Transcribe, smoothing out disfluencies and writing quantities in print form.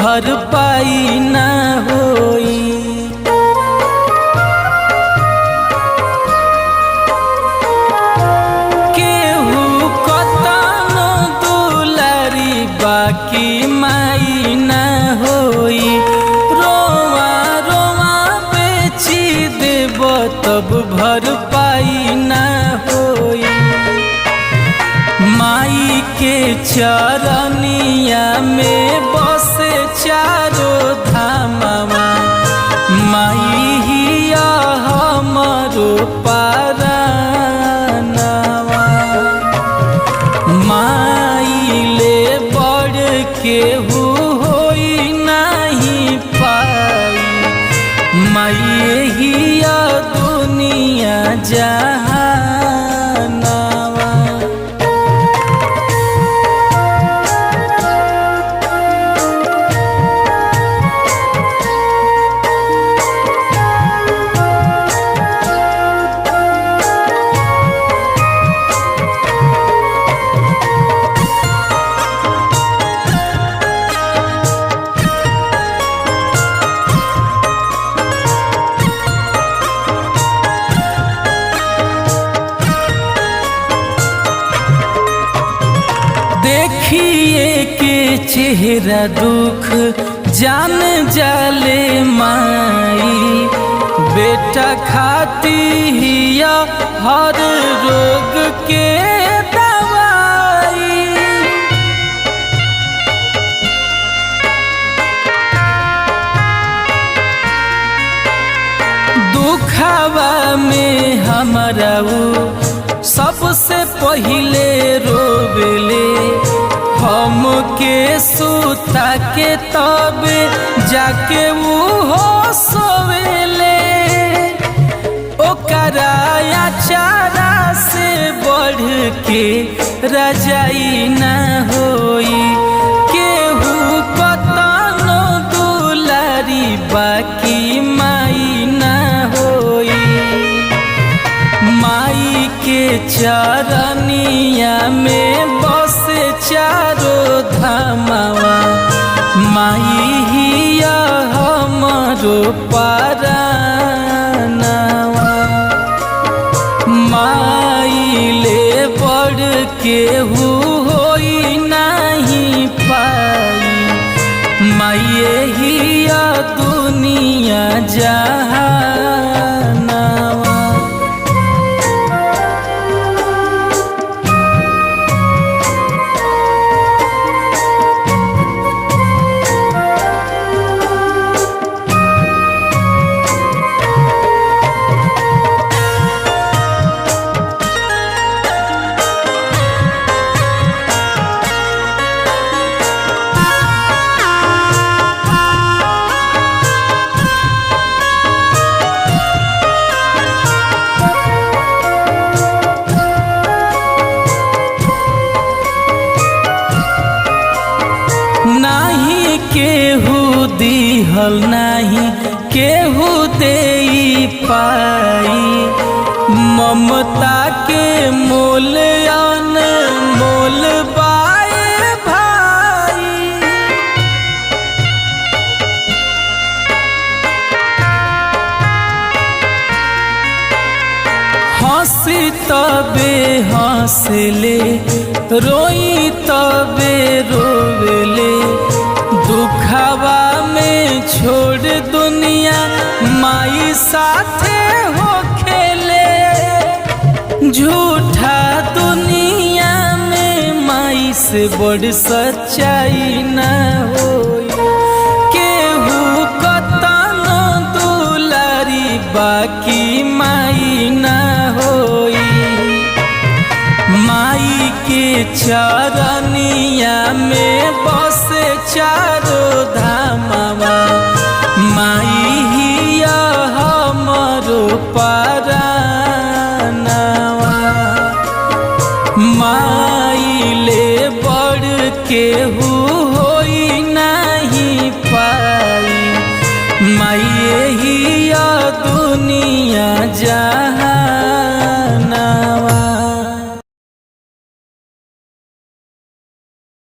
भरपाई ना होई। केहू कतनो दुलारी बाकी माई ना होई। रोवा रोवा बेची देब तब भरपाई ना होई। माई के चरनिया में बसे चारो धामवा, माई हिया हमरो पारानवा। माई ले बड़ केहू होई नहीं पाई। माई हिया दुनिया जहानवा। देखिए के चेहरा दुख जान जाले माई। बेटा खाती हिया हर रोग के दवाई। दुखवा में हमारा सबसे पहिले रोवेले। हम के सुता के तबे जाके वो हो सोवेले। ओकरा चारा से बढ़ के रजाई ना होई। केहू कतनो दुलारी बाकी माई ना होई। माई के चरनिया में बसे चारो धामवा, माई हिया हमरो पारानवा। माई ले बड़ केहू होई नहीं पाई। माई हिया दुनिया जहानवा। नाही केहू दिहल नाही केहू देई पाई। ममता के मोल अनमोल बाए भाई। हंसी तबे हंसले, रोई तबे रोवेले। दुखवा में छोड़ दुनिया माई साथे हो खेले। झूठा दुनिया में माई से बड़ सच्चाई न होई। केहू कतनो दुलारी बाकी माई न होई। माई के चरनिया में बसे चारो धामवा, माई हिया हमरो